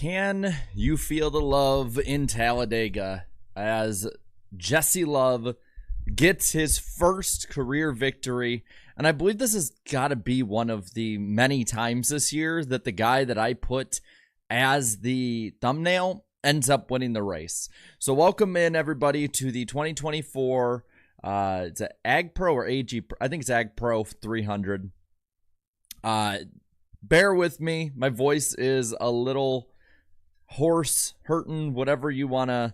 Can you feel the love in Talladega as Jesse Love gets his first career victory? And I believe this has got to be one of the many times this year that the guy that I put as the thumbnail ends up winning the race. So welcome in, everybody, to the 2024, it's an Ag Pro or AG, I think it's Ag Pro 300. Bear with me. My voice is a little hoarse, hurting, whatever you wanna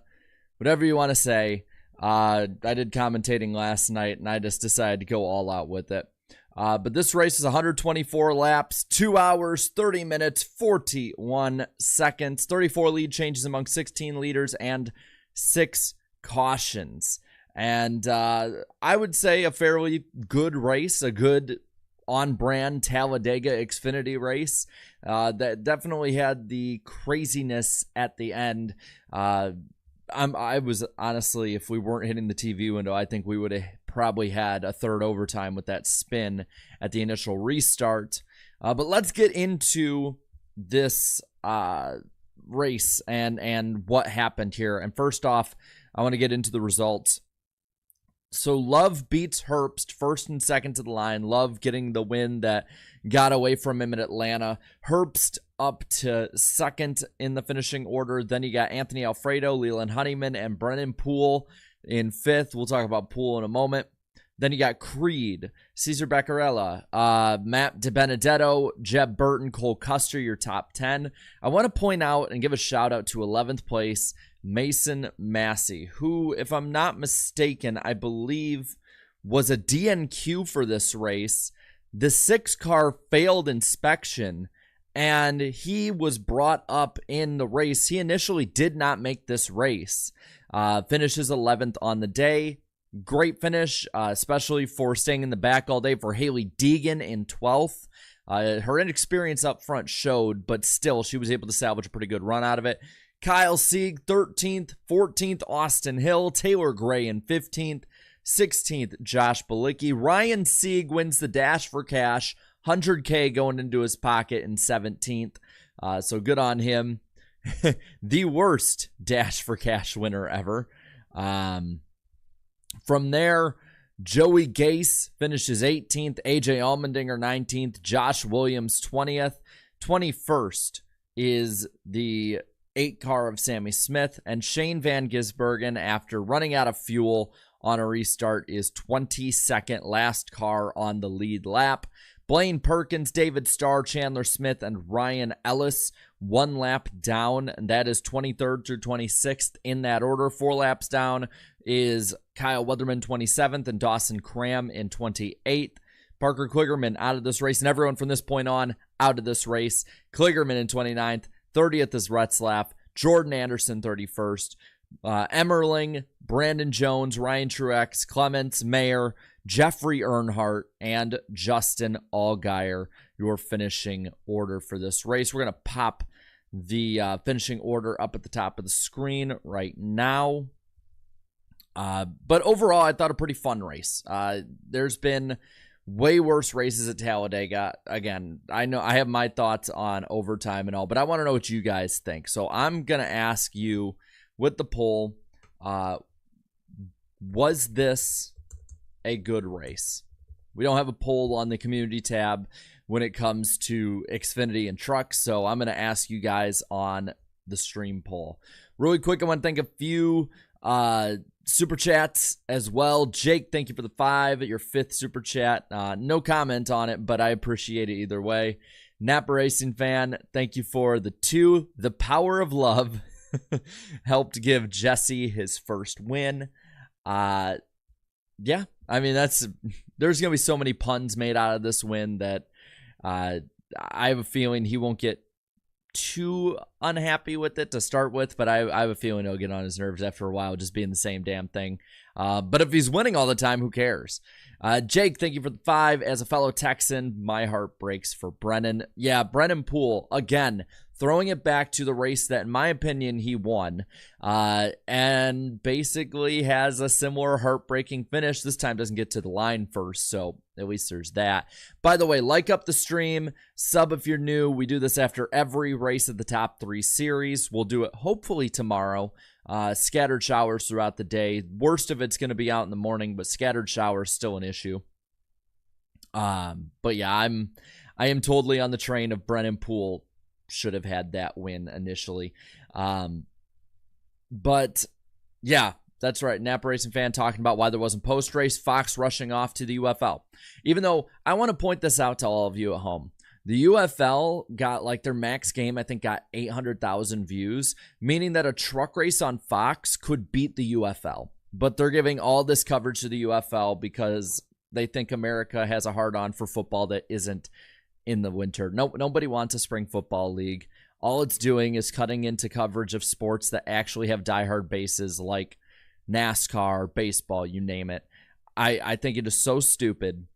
say. I did commentating last night, and I just decided to go all out with it. But this race is 124 laps, 2 hours, 30 minutes, 41 seconds, 34 lead changes among 16 leaders, and 6 cautions. And I would say a fairly good race, a good on-brand Talladega Xfinity race that definitely had the craziness at the end. I was honestly, if we weren't hitting the TV window, I think we would have probably had a third overtime with that spin at the initial restart. But let's get into this race and what happened here. And first off, I want to get into the results. So Love beats Herbst first and second to the line. Love getting the win that got away from him in Atlanta. Herbst up to second in the finishing order. Then you got Anthony Alfredo, Leland Honeyman, and Brennan Poole in fifth. We'll talk about Poole in a moment. Then you got Creed, Cesar Beccarella, Matt DiBenedetto, Jeb Burton, Cole Custer, your top 10. I want to point out and give a shout out to 11th place, Mason Massey, who, if I'm not mistaken, I believe was a DNQ for this race. The 6 car failed inspection, and he was brought up in the race. He initially did not make this race. Finishes 11th on the day. Great finish, especially for staying in the back all day for Haley Deegan in 12th. Her inexperience up front showed, but still, she was able to salvage a pretty good run out of it. Kyle Sieg, 13th, 14th, Austin Hill, Taylor Gray in 15th, 16th, Josh Bilicki. Ryan Sieg wins the Dash for Cash, $100K going into his pocket in 17th. So good on him. The worst Dash for Cash winner ever. From there, Joey Gase finishes 18th, AJ Allmendinger 19th, Josh Williams 20th. 21st is the 8 car of Sammy Smith, and Shane Van Gisbergen, after running out of fuel on a restart, is 22nd, last car on the lead lap. Blaine Perkins, David Starr, Chandler Smith, and Ryan Ellis 1 lap down, and that is 23rd through 26th in that order. 4 laps down is Kyle Weatherman 27th and Dawson Cram in 28th. Parker Kligerman out of this race, and everyone from this point on out of this race. Kligerman in 29th. 30th is Retzlaff, Jordan Anderson 31st, Emmerling, Brandon Jones, Ryan Truex, Clements, Mayer, Jeffrey Earnhardt, and Justin Allgaier, your finishing order for this race. We're going to pop the finishing order up at the top of the screen right now. But overall, I thought a pretty fun race. There's been way worse races at Talladega. Again, I know I have my thoughts on overtime and all, but I want to know what you guys think. So I'm going to ask you with the poll, was this a good race? We don't have a poll on the community tab when it comes to Xfinity and trucks, so I'm going to ask you guys on the stream poll. Really quick, I want to thank a few super chats as well. Jake, thank you for the 5, your 5th super chat. No comment on it, but I appreciate it either way. Napa Racing Fan, thank you for the 2. The Power of Love helped give Jesse his first win. Yeah, I mean, there's going to be so many puns made out of this win that I have a feeling he won't get too unhappy with it to start with, but I have a feeling he'll get on his nerves after a while, just being the same damn thing. But if he's winning all the time, who cares? Jake, thank you for the 5. As a fellow Texan, my heart breaks for Brennan. Yeah, Brennan Poole, again, throwing it back to the race that, in my opinion, he won, and basically has a similar heartbreaking finish. This time doesn't get to the line first, so at least there's that. By the way, like up the stream, sub if you're new. We do this after every race of the top 3 series. We'll do it hopefully tomorrow. Scattered showers throughout the day. Worst of it's going to be out in the morning, but scattered showers still an issue. But yeah, I am totally on the train of Brennan Poole should have had that win initially. But yeah, that's right. Napa Racing Fan talking about why there wasn't post-race. Fox rushing off to the UFL. Even though I want to point this out to all of you at home. The UFL got, like, their max game, I think, got 800,000 views, meaning that a truck race on Fox could beat the UFL. But they're giving all this coverage to the UFL because they think America has a hard-on for football that isn't in the winter. Nobody wants a spring football league. All it's doing is cutting into coverage of sports that actually have diehard bases like NASCAR, baseball, you name it. I think it is so stupid.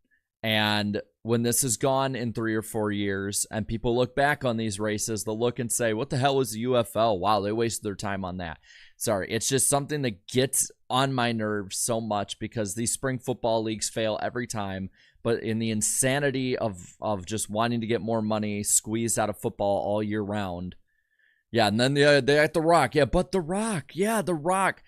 And when this is gone in 3 or 4 years and people look back on these races, they'll look and say, what the hell was the UFL? Wow, they wasted their time on that. Sorry, it's just something that gets on my nerves so much because these spring football leagues fail every time. But in the insanity of just wanting to get more money squeezed out of football all year round. Yeah, and then they at The Rock. Yeah, but The Rock. Yeah, The Rock.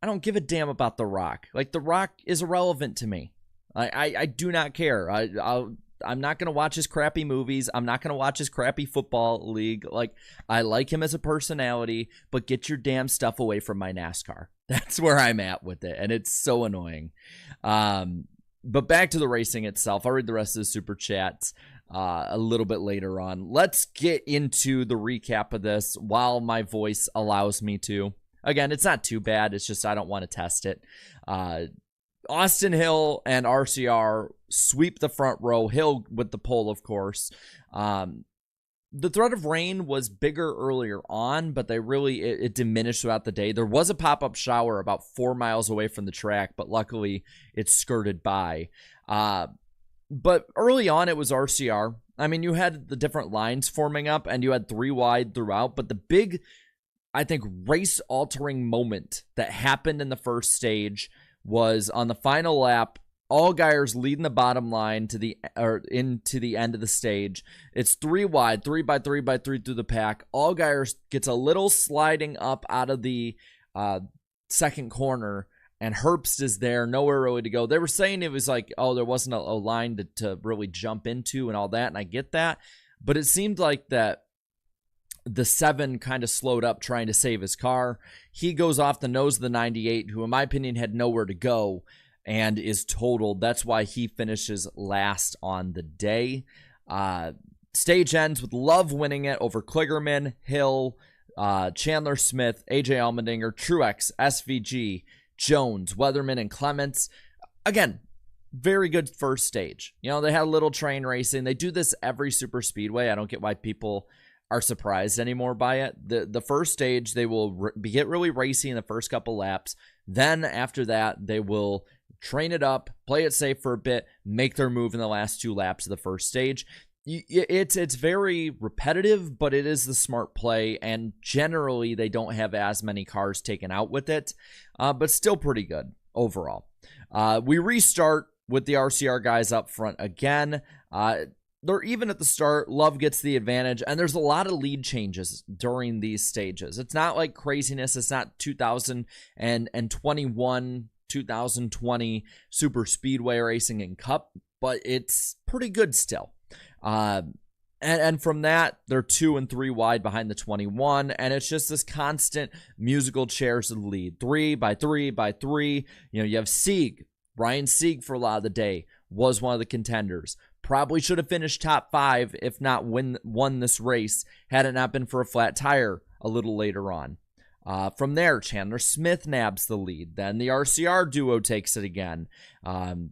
I don't give a damn about The Rock. Like, The Rock is irrelevant to me. I do not care. I'm not going to watch his crappy movies. I'm not going to watch his crappy football league. Like, I like him as a personality, but get your damn stuff away from my NASCAR. That's where I'm at with it, and it's so annoying. But back to the racing itself. I'll read the rest of the super chats a little bit later on. Let's get into the recap of this while my voice allows me to. Again, it's not too bad. It's just I don't want to test it. Austin Hill and RCR sweep the front row. Hill with the pole, of course. The threat of rain was bigger earlier on, but it diminished throughout the day. There was a pop-up shower about 4 miles away from the track, but luckily it skirted by. But early on, it was RCR. I mean, you had the different lines forming up, and you had 3 wide throughout, but the big, I think, race-altering moment that happened in the first stage was on the final lap. Allgaier's leading the bottom line into the end of the stage. It's 3 wide, 3 by 3 by 3 through the pack. Allgaier gets a little sliding up out of the second corner, and Herbst is there, nowhere really to go. They were saying it was like, oh, there wasn't a line to really jump into and all that, and I get that. But it seemed like that the 7 kind of slowed up trying to save his car. He goes off the nose of the 98, who in my opinion had nowhere to go, and is totaled. That's why he finishes last on the day. Stage ends with Love winning it over Kligerman, Hill, Chandler Smith, AJ Allmendinger, Truex, SVG, Jones, Weatherman, and Clements. Again, very good first stage. You know, they had a little train racing. They do this every super speedway. I don't get why people are surprised anymore by it. The first stage, they will get really racy in the first couple laps. Then after that, they will train it up, play it safe for a bit, make their move in the last 2 laps of the first stage. It's very repetitive, but it is the smart play, and generally they don't have as many cars taken out with it, but still pretty good overall. We restart with the RCR guys up front again. They're even at the start. Love gets the advantage, and there's a lot of lead changes during these stages. It's not like craziness. It's not 2021, 2020 super speedway racing and cup, but it's pretty good still. And from that, they're 2 and 3 wide behind the 21, and it's just this constant musical chairs of the lead. 3 by 3 by 3. You know, you have Sieg. Ryan Sieg for a lot of the day was one of the contenders. Probably should have finished top 5, if not won this race, had it not been for a flat tire a little later on. From there, Chandler Smith nabs the lead. Then the RCR duo takes it again. Then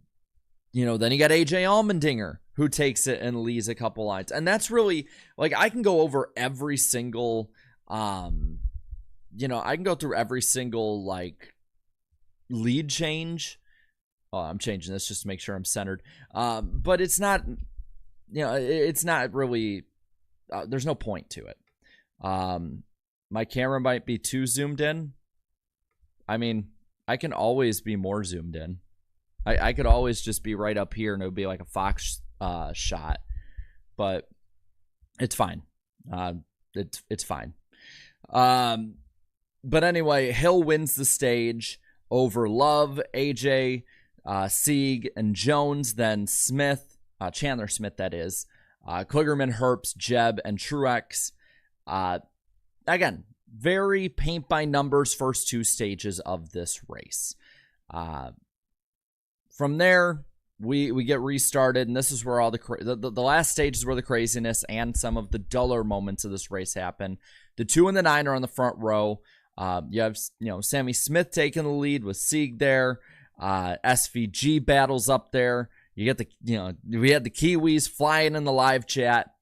you got AJ Allmendinger, who takes it and leads a couple lines. And that's really, like, I can go over every single, I can go through every single, like, lead change. Oh, I'm changing this just to make sure I'm centered. But it's not, it's not really, there's no point to it. My camera might be too zoomed in. I mean, I can always be more zoomed in. I could always just be right up here and it would be like a Fox shot, but it's fine. It's fine. But anyway, Hill wins the stage over Love, AJ, Sieg, and Jones. Then Smith, Chandler Smith, that is. Kligerman, Herbst, Jeb, and Truex. Again, very paint by numbers first two stages of this race. From there, we get restarted, and this is where all the last stage is where the craziness and some of the duller moments of this race happen. The 2 and the 9 are on the front row. You have Sammy Smith taking the lead with Sieg there. SVG battles up there. You get we had the Kiwis flying in the live chat.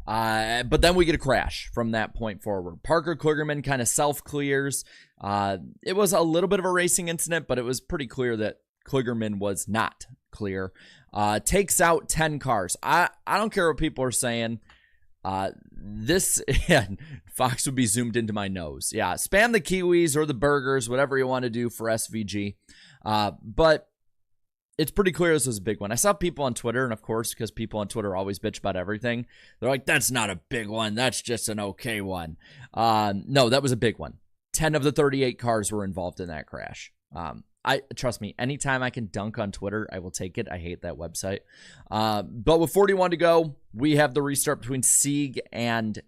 But then we get a crash from that point forward. Parker Kligerman kind of self-clears. It was a little bit of a racing incident, but it was pretty clear that Kligerman was not clear. Takes out 10 cars. I don't care what people are saying. Fox would be zoomed into my nose. Yeah, spam the Kiwis or the burgers, whatever you want to do for SVG. But it's pretty clear this was a big one. I saw people on Twitter, and of course, because people on Twitter always bitch about everything, they're like, that's not a big one. That's just an okay one. No, that was a big one. 10 of the 38 cars were involved in that crash. Trust me, anytime I can dunk on Twitter, I will take it. I hate that website. But with 41 to go, we have the restart between Sieg and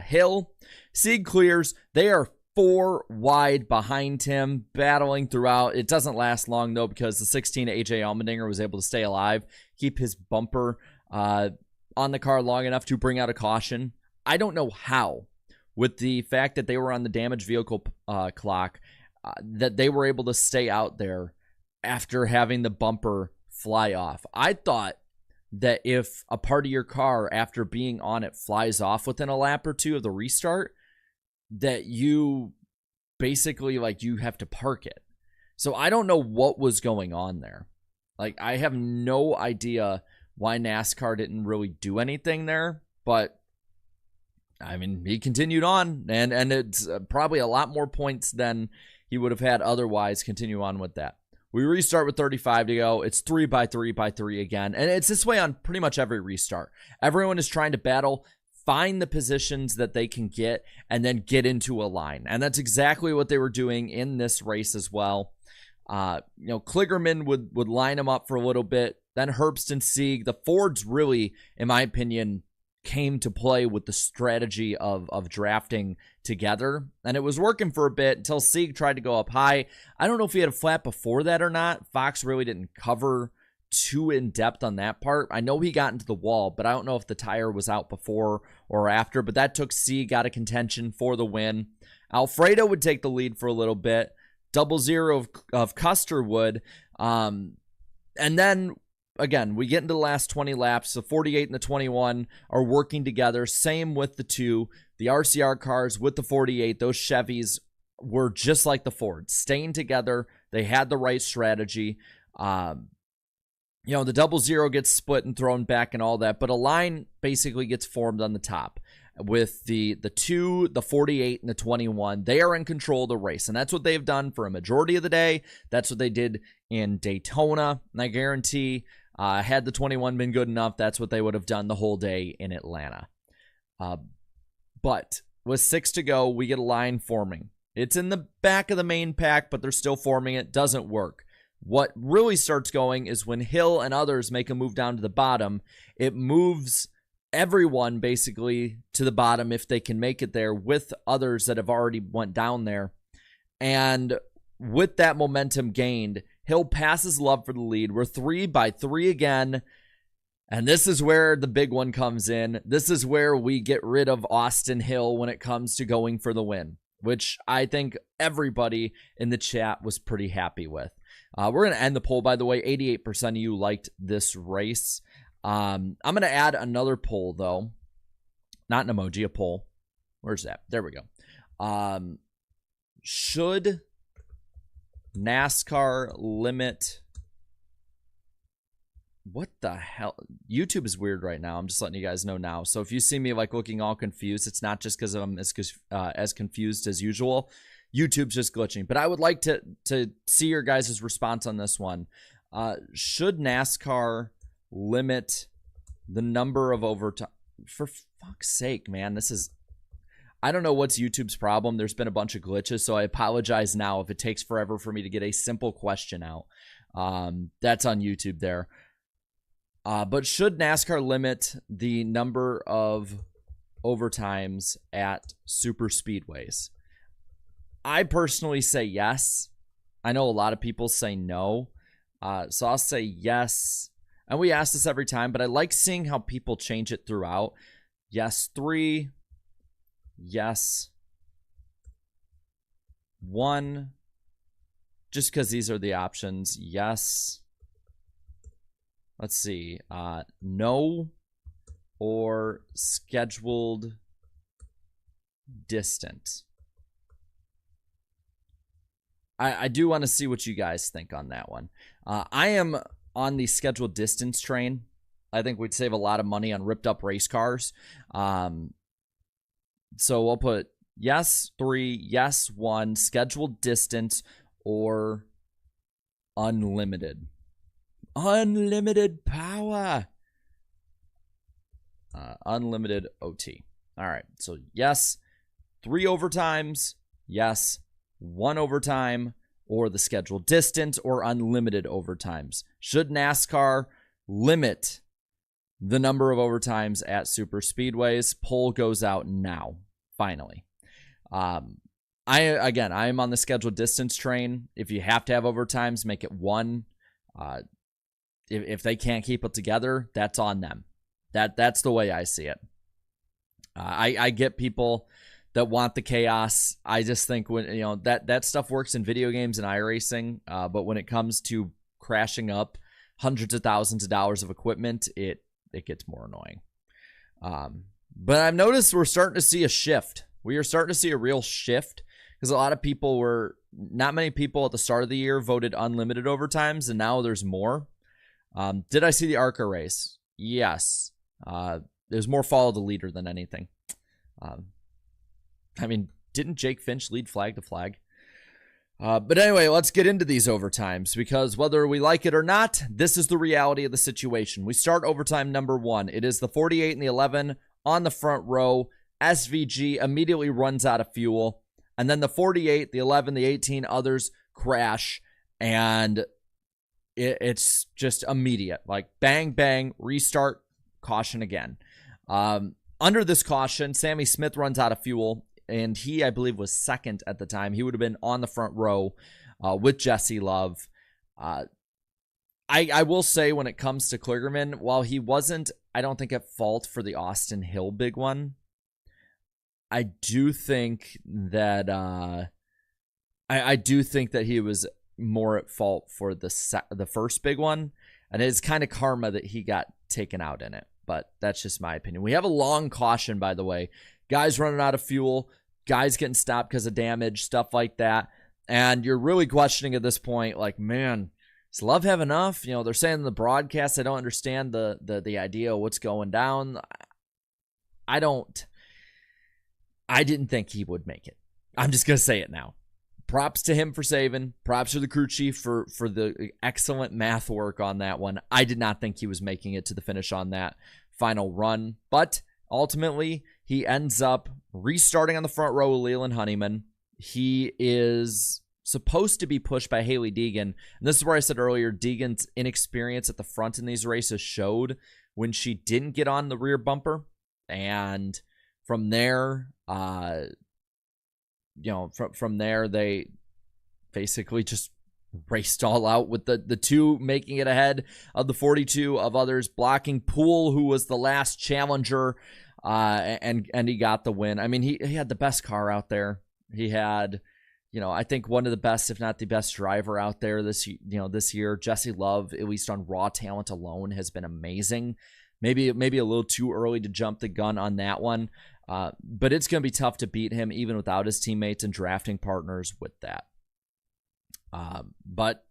Hill. Sieg clears. They are 4 wide behind him, battling throughout. It doesn't last long, though, because the 16 AJ Allmendinger was able to stay alive, keep his bumper on the car long enough to bring out a caution. I don't know how, with the fact that they were on the damaged vehicle clock, that they were able to stay out there after having the bumper fly off. I thought that if a part of your car, after being on it, flies off within a lap or two of the restart, that you basically, you have to park it. So I don't know what was going on there. I have no idea why NASCAR didn't really do anything there, but I mean, he continued on, and it's probably a lot more points than he would have had otherwise. Continue on with that. We restart with 35 to go. It's 3 by 3 by 3 again, and it's this way on pretty much every restart. Everyone is trying to battle, find the positions that they can get, and then get into a line. And that's exactly what they were doing in this race as well. Kligerman would line them up for a little bit. Then Herbst and Sieg. The Fords really, in my opinion, came to play with the strategy of drafting together. And it was working for a bit until Sieg tried to go up high. I don't know if he had a flat before that or not. Fox really didn't cover too in depth on that part. I know he got into the wall, but I don't know if the tire was out before or after, but that took Sieg out of contention for the win. Alfredo would take the lead for a little bit. 0-0 of Custer would. And then again, we get into the last 20 laps. The 48 and the 21 are working together. Same with the 2. The RCR cars with the 48. Those Chevys were just like the Fords, staying together. They had the right strategy. The 0-0 gets split and thrown back and all that, but a line basically gets formed on the top with the 2, the 48, and the 21. They are in control of the race, and that's what they've done for a majority of the day. That's what they did in Daytona, and I guarantee had the 21 been good enough, that's what they would have done the whole day in Atlanta. But with 6 to go, we get a line forming. It's in the back of the main pack, but they're still forming it. Doesn't work. What really starts going is when Hill and others make a move down to the bottom. It moves everyone basically to the bottom if they can make it there, with others that have already went down there. And with that momentum gained, Hill passes Love for the lead. We're 3 by 3 again. And this is where the big one comes in. This is where we get rid of Austin Hill when it comes to going for the win, which I think everybody in the chat was pretty happy with. We're going to end the poll, by the way. 88% of you liked this race. I'm going to add another poll, though. Not an emoji, a poll. Where's that? There we go. Should NASCAR limit what the hell? YouTube is weird right now. I'm just letting you guys know now. So if you see me like looking all confused, it's not just because I'm as confused as usual. YouTube's just glitching. But I would like to see your guys' response on this one. Should NASCAR limit the number of overtime? For fuck's sake, man, this is... I don't know what's YouTube's problem. There's been a bunch of glitches, so I apologize now if it takes forever for me to get a simple question out. That's on YouTube there. But should NASCAR limit the number of overtimes at super speedways? I personally say yes. I know a lot of people say no. So I'll say yes. And we ask this every time, but I like seeing how people change it throughout. Yes, 3. Yes. 1. Just because these are the options. Yes. Let's see. No or scheduled distance. I do want to see what you guys think on that one. I am on the scheduled distance train. I think we'd save a lot of money on ripped up race cars. So we'll put yes 3, yes 1, scheduled distance, or unlimited. Unlimited power. Unlimited OT. All right. So yes, 3 overtimes. Yes, 1 overtime, or the scheduled distance, or unlimited overtimes. Should NASCAR limit the number of overtimes at super speedways? Poll goes out now. Finally. I am on the scheduled distance train. If you have to have overtimes, make it 1. If they can't keep it together, that's on them. That's the way I see it. I get people that want the chaos. I just think when that stuff works in video games and iRacing, but when it comes to crashing up hundreds of thousands of dollars of equipment, it gets more annoying. But I've noticed we're starting to see a shift. We are starting to see a real shift because a lot of people not many people at the start of the year voted unlimited overtimes, and now there's more. Did I see the ARCA race? Yes. There's more follow the leader than anything. I mean, didn't Jake Finch lead flag to flag? But anyway, let's get into these overtimes, because whether we like it or not, this is the reality of the situation. We start overtime number 1. It is the 48 and the 11 on the front row. SVG immediately runs out of fuel. And then the 48, the 11, the 18, others crash. And it's just immediate. Like bang, bang, restart, caution again. Under this caution, Sammy Smith runs out of fuel. And he, I believe, was second at the time. He would have been on the front row with Jesse Love. I will say when it comes to Kligerman, while he wasn't, I don't think, at fault for the Austin Hill big one, I do think that I do think that he was more at fault for the first big one. And it's kind of karma that he got taken out in it. But that's just my opinion. We have a long caution, by the way. Guys running out of fuel, guys getting stopped because of damage, stuff like that. And you're really questioning at this point, like, man, does Love have enough? They're saying in the broadcast, I don't understand the idea of what's going down. I didn't think he would make it. I'm just going to say it now. Props to him for saving. Props to the crew chief for the excellent math work on that one. I did not think he was making it to the finish on that final run. But ultimately, he ends up restarting on the front row with Leland Honeyman. He is supposed to be pushed by Haley Deegan. And this is where I said earlier, Deegan's inexperience at the front in these races showed when she didn't get on the rear bumper. And from there, from there, they basically just raced all out with the 2 making it ahead of the 42 of others, blocking Poole, who was the last challenger. And he got the win. I mean, he had the best car out there. He had, I think one of the best, if not the best driver out there this year. Jesse Love, at least on raw talent alone, has been amazing. Maybe a little too early to jump the gun on that one. But it's going to be tough to beat him even without his teammates and drafting partners with that. But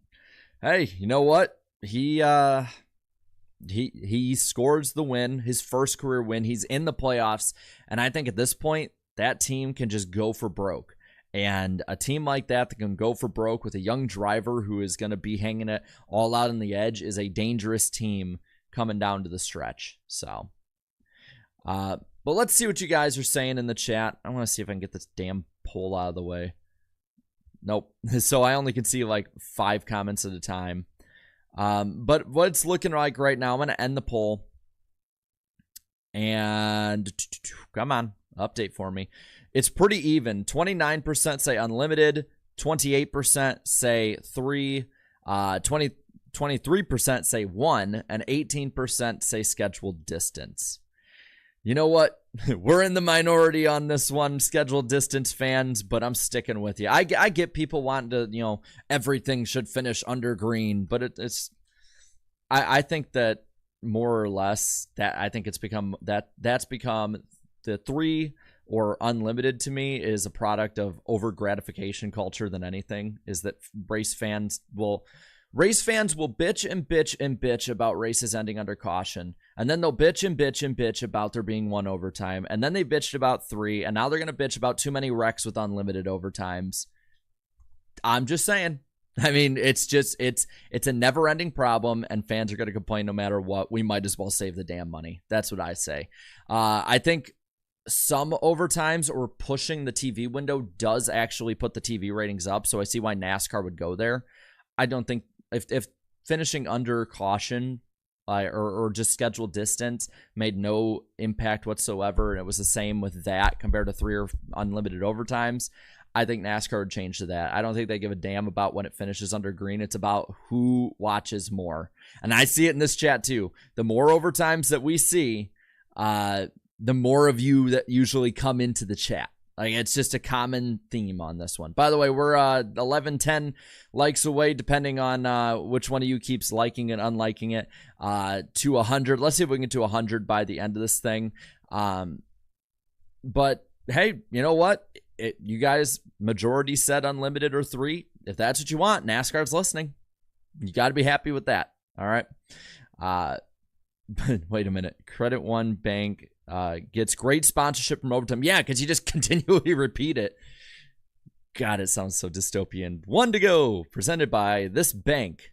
hey, you know what? He he scores the win, his first career win. He's in the playoffs, and I think at this point that team can just go for broke. And a team like that can go for broke with a young driver who is going to be hanging it all out on the edge is a dangerous team coming down to the stretch. So, but let's see what you guys are saying in the chat. I want to see if I can get this damn poll out of the way. Nope. So I only can see like 5 comments at a time. But what it's looking like right now, I'm going to end the poll. And come on, update for me. It's pretty even. 29% say unlimited, 28% say 3, 23% say 1, and 18% say scheduled distance. You know what? We're in the minority on this one, scheduled distance fans, but I'm sticking with you. I get people wanting to, everything should finish under green, but I think that more or less that I think it's become that's become the 3 or unlimited to me is a product of over gratification culture than anything. Is that race fans will bitch and bitch and bitch about races ending under caution, and then they'll bitch and bitch and bitch about there being 1 overtime, and then they bitched about 3, and now they're gonna bitch about too many wrecks with unlimited overtimes. I'm just saying. I mean, it's a never-ending problem, and fans are gonna complain no matter what. We might as well save the damn money. That's what I say. I think some overtimes or pushing the TV window does actually put the TV ratings up, so I see why NASCAR would go there. I don't think if finishing under caution or just scheduled distance made no impact whatsoever, and it was the same with that compared to 3 or unlimited overtimes, I think NASCAR would change to that. I don't think they give a damn about when it finishes under green. It's about who watches more. And I see it in this chat too. The more overtimes that we see, the more of you that usually come into the chat. Like, it's just a common theme on this one. By the way, we're 11, 10 likes away, depending on which one of you keeps liking and unliking it, to 100. Let's see if we can get to 100 by the end of this thing. But, hey, you know what? You guys, majority said unlimited or 3. If that's what you want, NASCAR's listening. You got to be happy with that. All right? But wait a minute. Credit One Bank gets great sponsorship from overtime. Yeah, because you just continually repeat it. God, it sounds so dystopian. 1 to go, presented by this bank.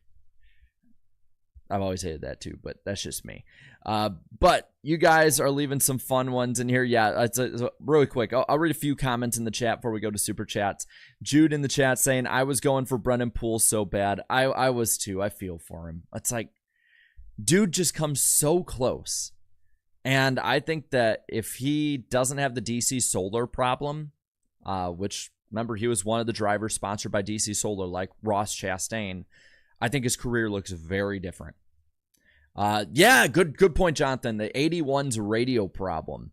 I've always hated that too, but that's just me. But you guys are leaving some fun ones in here. Yeah, it's really quick. I'll read a few comments in the chat before we go to super chats. Jude in the chat saying, I was going for Brennan Poole so bad. I was too. I feel for him. It's like, dude just comes so close. And I think that if he doesn't have the DC Solar problem, which, remember, he was one of the drivers sponsored by DC Solar, like Ross Chastain, I think his career looks very different. Yeah, good point, Jonathan. The 81's radio problem.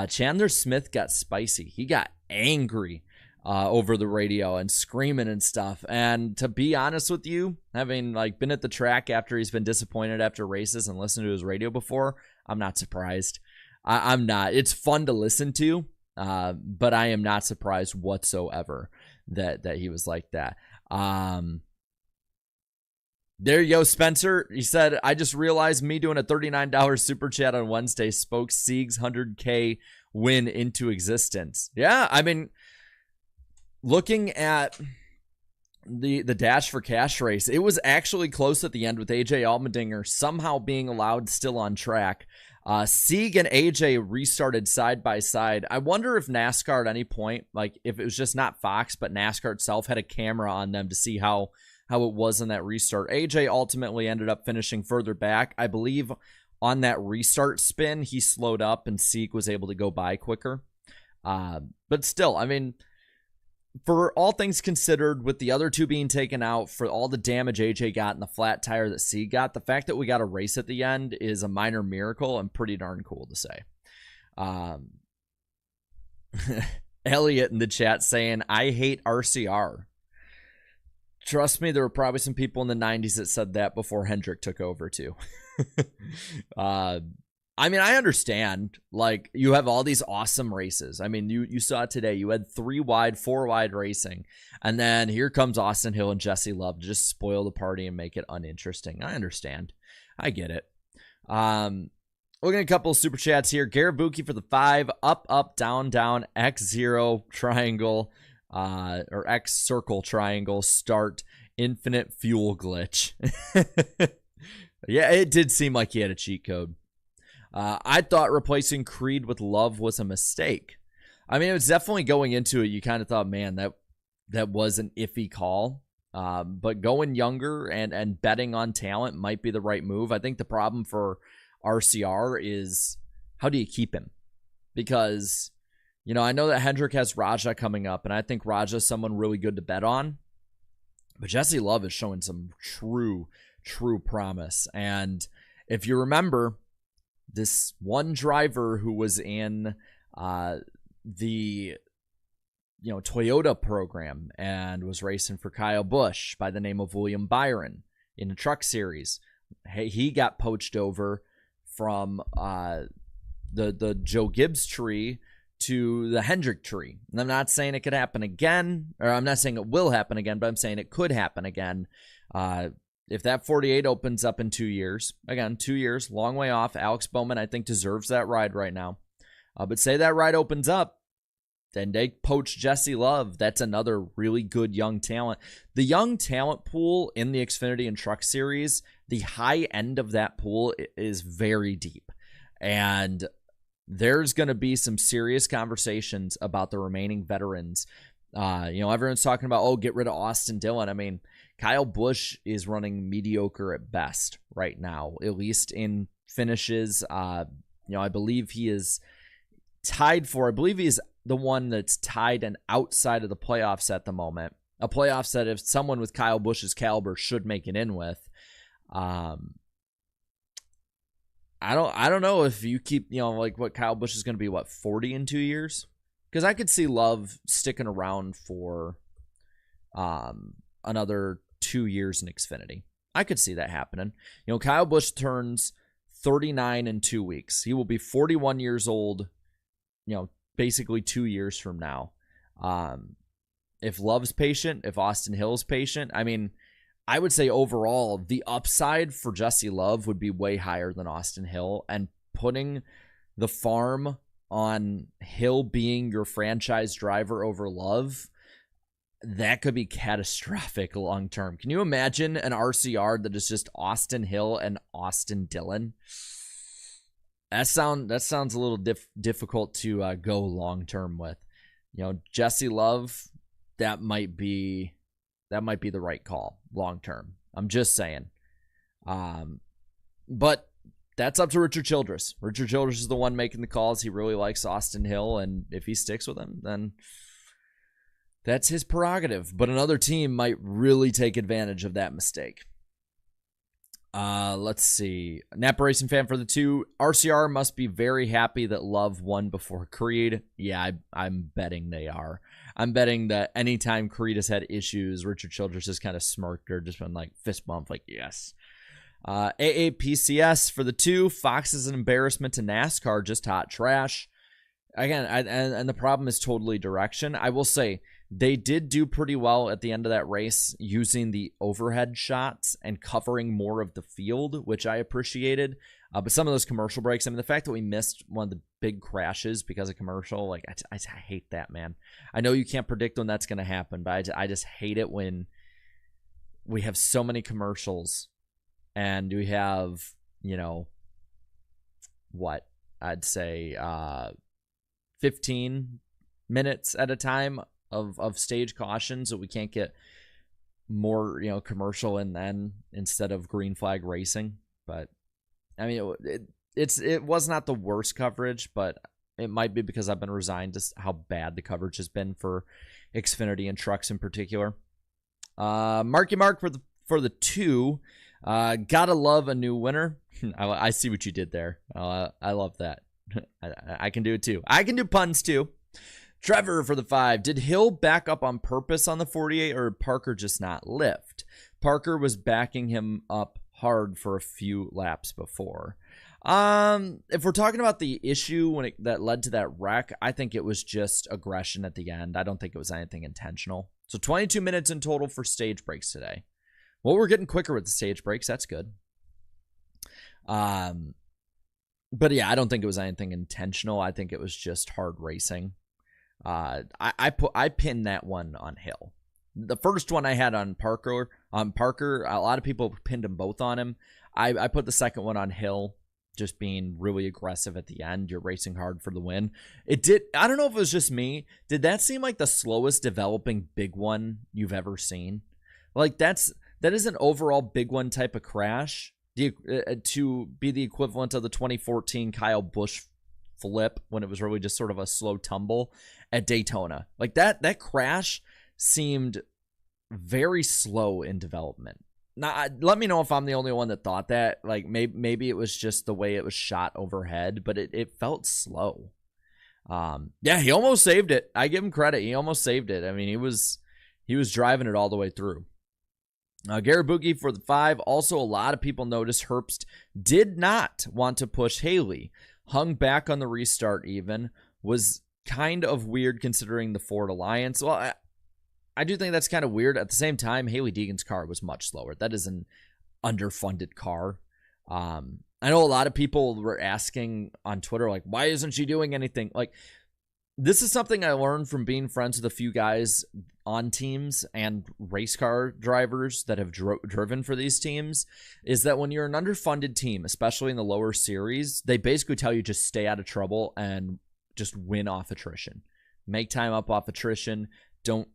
Chandler Smith got spicy. He got angry over the radio and screaming and stuff. And to be honest with you, having been at the track after he's been disappointed after races and listened to his radio before, I'm not surprised. I'm not. It's fun to listen to, but I am not surprised whatsoever that he was like that. There you go, Spencer. He said, I just realized me doing a $39 super chat on Wednesday spoke Sieg's 100K win into existence. Yeah, I mean, looking at the Dash for Cash race, it was actually close at the end with AJ Allmendinger somehow being allowed still on track. Sieg and AJ restarted side by side. I wonder if NASCAR at any point, if it was just not Fox, but NASCAR itself had a camera on them to see how it was in that restart. AJ ultimately ended up finishing further back. I believe on that restart spin, he slowed up and Sieg was able to go by quicker. But still, I mean, for all things considered, with the other two being taken out, for all the damage AJ got and the flat tire that Sieg got, the fact that we got a race at the end is a minor miracle and pretty darn cool to say. Elliot in the chat saying, I hate RCR. Trust me, there were probably some people in the 90s that said that before Hendrick took over too. I mean, I understand. You have all these awesome races. I mean, you saw it today. You had 3 wide, 4 wide racing. And then here comes Austin Hill and Jesse Love to just spoil the party and make it uninteresting. I understand. I get it. Looking at a couple of super chats here. Garrett Buki for the 5. Up, up, down, down, X0 triangle, or X circle triangle, start, infinite fuel glitch. Yeah, it did seem like he had a cheat code. I thought replacing Creed with Love was a mistake. I mean, it was definitely going into it. You kind of thought, man, that was an iffy call. But going younger and betting on talent might be the right move. I think the problem for RCR is, how do you keep him? Because, you know, I know that Hendrick has Raja coming up, and I think Raja is someone really good to bet on. But Jesse Love is showing some true promise. And if you remember, this one driver who was in the Toyota program and was racing for Kyle Busch by the name of William Byron in a truck series, he got poached over from the Joe Gibbs tree to the Hendrick tree. And I'm not saying it could happen again, or I'm not saying it will happen again, but I'm saying it could happen again. If that 48 opens up in 2 years, again, 2 years, long way off. Alex Bowman, I think, deserves that ride right now. But say that ride opens up, then they poach Jesse Love. That's another really good young talent. The young talent pool in the Xfinity and Truck Series, the high end of that pool is very deep. And there's going to be some serious conversations about the remaining veterans. Everyone's talking about, get rid of Austin Dillon. I mean, Kyle Busch is running mediocre at best right now, at least in finishes. I believe he is tied for, I believe he's the one that's tied and outside of the playoffs at the moment. A playoffs that if someone with Kyle Busch's caliber should make it in with. I don't know if you keep, like what Kyle Busch is going to be, 40 in 2 years? Because I could see Love sticking around for another 2 years in Xfinity. I could see that happening. Kyle Busch turns 39 in 2 weeks. He will be 41 years old, basically 2 years from now. If Love's patient, if Austin Hill's patient, I mean, I would say overall, the upside for Jesse Love would be way higher than Austin Hill, and putting the farm on Hill being your franchise driver over Love, that could be catastrophic long term. Can you imagine an RCR that is just Austin Hill and Austin Dillon? That sounds a little difficult to go long term with. Jesse Love, that might be the right call long term. I'm just saying. But that's up to Richard Childress. Richard Childress is the one making the calls. He really likes Austin Hill, and if he sticks with him, then that's his prerogative. But another team might really take advantage of that mistake. Let's see. Napa Racing fan for the 2. RCR must be very happy that Love won before Creed. Yeah, I'm betting they are. I'm betting that anytime Creed has had issues, Richard Childress just kind of smirked or just been like fist bump, like, yes. AAPCS for the 2. Fox is an embarrassment to NASCAR, just hot trash. Again, and the problem is totally direction. I will say they did do pretty well at the end of that race using the overhead shots and covering more of the field, which I appreciated. But some of those commercial breaks, I mean, the fact that we missed one of the big crashes because of commercial, like, I hate that, man. I know you can't predict when that's going to happen, but I just hate it when we have so many commercials and we have, what I'd say 15 minutes at a time of stage caution, so we can't get more, commercial and then instead of green flag racing. But I mean, it was not the worst coverage, but it might be because I've been resigned to how bad the coverage has been for Xfinity and trucks in particular. Marky Mark for the 2. Gotta love a new winner. I see what you did there. I love that. I can do it too. I can do puns too. Trevor for the 5. Did Hill back up on purpose on the 48, or did Parker just not lift? Parker was backing him up hard for a few laps before. If we're talking about the issue that led to that wreck, I think it was just aggression at the end. I don't think it was anything intentional. So 22 minutes in total for stage breaks today. Well, we're getting quicker with the stage breaks. That's good. But yeah, I don't think it was anything intentional. I think it was just hard racing. I pinned that one on Hill. The first one I had on Parker. A lot of people pinned them both on him. I put the second one on Hill, just being really aggressive at the end. You're racing hard for the win. It did. I don't know if it was just me. Did that seem like the slowest developing big one you've ever seen? Like that is an overall big one type of crash. To be the equivalent of the 2014 Kyle Busch flip when it was really just sort of a slow tumble at Daytona. Like that crash seemed very slow in development. Now, let me know if I'm the only one that thought that. Like maybe it was just the way it was shot overhead, but it felt slow. Yeah, he almost saved it. I give him credit. He almost saved it. I mean, he was driving it all the way through. Gary Boogie for the 5. Also, a lot of people noticed Herbst did not want to push Haley. Hung back on the restart even. Was kind of weird considering the Ford Alliance. Well, I do think that's kind of weird. At the same time, Haley Deegan's car was much slower. That is an underfunded car. I know a lot of people were asking on Twitter, like, why isn't she doing anything? Like, this is something I learned from being friends with a few guys on teams and race car drivers that have driven for these teams, is that when you're an underfunded team, especially in the lower series, they basically tell you just stay out of trouble and just win off attrition. Make time up off attrition. Don't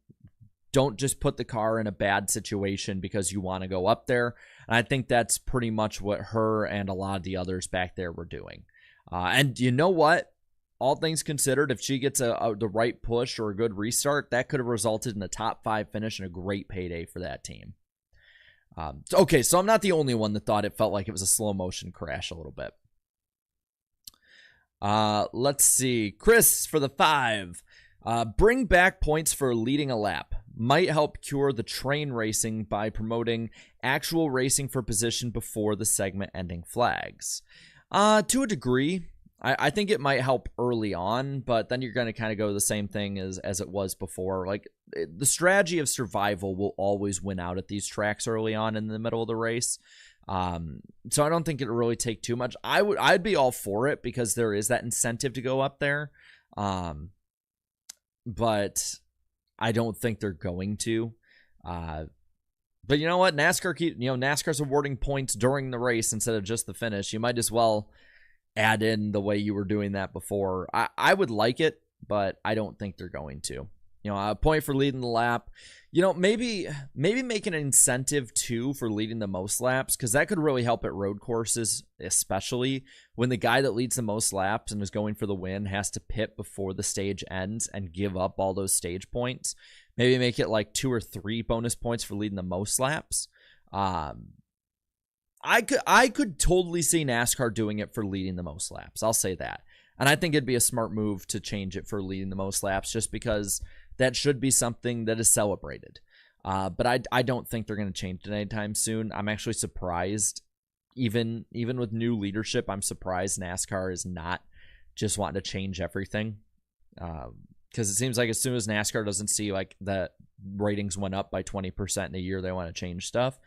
just put the car in a bad situation because you want to go up there. And I think that's pretty much what her and a lot of the others back there were doing. And you know what? All things considered, if she gets the right push or a good restart, that could have resulted in a top 5 finish and a great payday for that team. Okay, so I'm not the only one that thought it felt like it was a slow motion crash a little bit. Let's see. Chris for the 5. Bring back points for leading a lap. Might help cure the train racing by promoting actual racing for position before the segment ending flags. To a degree. I think it might help early on, but then you're going to kind of go the same thing as it was before. Like, the strategy of survival will always win out at these tracks early on in the middle of the race. So I don't think it'll really take too much. I'd be all for it because there is that incentive to go up there. But I don't think they're going to. But you know what? NASCAR's awarding points during the race instead of just the finish. You might as well add in the way you were doing that before. I would like it, but I don't think they're going to. A point for leading the lap. Maybe make an incentive too for leading the most laps, because that could really help at road courses, especially when the guy that leads the most laps and is going for the win has to pit before the stage ends and give up all those stage points. Maybe make it like 2 or 3 bonus points for leading the most laps. I could totally see NASCAR doing it for leading the most laps. I'll say that. And I think it'd be a smart move to change it for leading the most laps, just because that should be something that is celebrated. But I don't think they're going to change it anytime soon. I'm actually surprised. Even with new leadership, I'm surprised NASCAR is not just wanting to change everything. Because it seems like as soon as NASCAR doesn't see like the ratings went up by 20% in a year, they want to change stuff.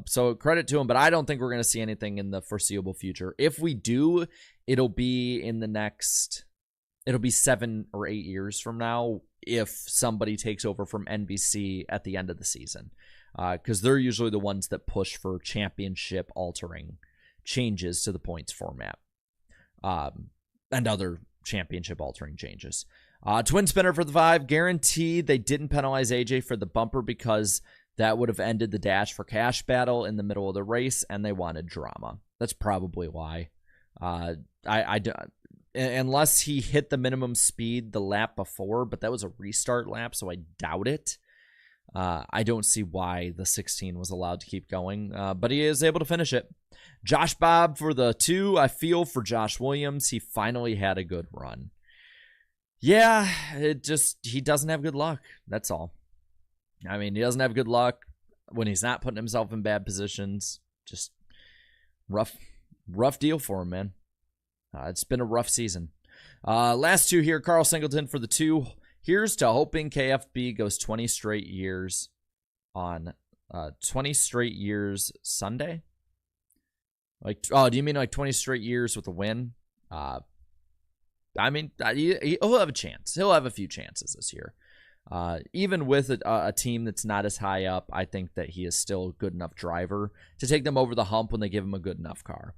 So credit to them, but I don't think we're going to see anything in the foreseeable future. If we do, it'll be 7 or 8 years from now if somebody takes over from NBC at the end of the season. Because they're usually the ones that push for championship altering changes to the points format. And other championship altering changes. Twin spinner for the 5. Guaranteed they didn't penalize AJ for the bumper because that would have ended the Dash for Cash battle in the middle of the race, and they wanted drama. That's probably why. Unless he hit the minimum speed the lap before, but that was a restart lap, so I doubt it. I don't see why the 16 was allowed to keep going, but he is able to finish it. Josh Bob for the 2. I feel for Josh Williams. He finally had a good run. Yeah, he doesn't have good luck. That's all. I mean, he doesn't have good luck when he's not putting himself in bad positions. Just rough deal for him, man. It's been a rough season. Last 2 here, Carl Singleton for the 2. Here's to hoping KFB goes 20 straight years on 20 straight years Sunday. Like, oh, do you mean like 20 straight years with a win? I mean, he'll have a chance. He'll have a few chances this year. Even with a team that's not as high up, I think that he is still a good enough driver to take them over the hump when they give him a good enough car.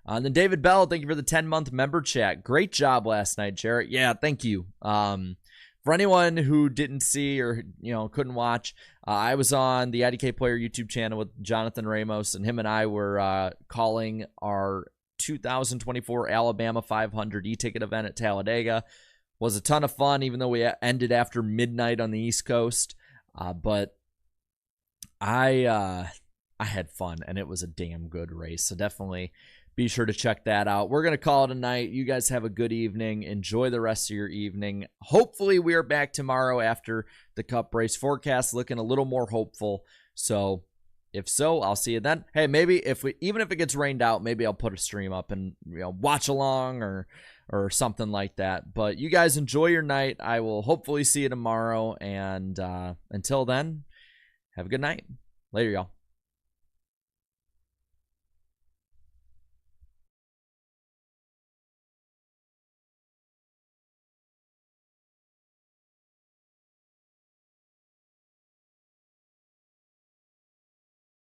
And then David Bell, thank you for the 10-month member chat. Great job last night, Jarrett. Yeah, thank you. For anyone who didn't see or couldn't watch, I was on the IDK Player YouTube channel with Jonathan Ramos, and him and I were calling our 2024 Alabama 500 e-ticket event at Talladega. Was a ton of fun, even though we ended after midnight on the East Coast. But I had fun, and it was a damn good race. So definitely be sure to check that out. We're going to call it a night. You guys have a good evening. Enjoy the rest of your evening. Hopefully we are back tomorrow after the Cup race. Forecast looking a little more hopeful. So if so, I'll see you then. Hey, maybe even if it gets rained out, maybe I'll put a stream up and watch along or something like that. But you guys enjoy your night. I will hopefully see you tomorrow. And until then, have a good night. Later, y'all.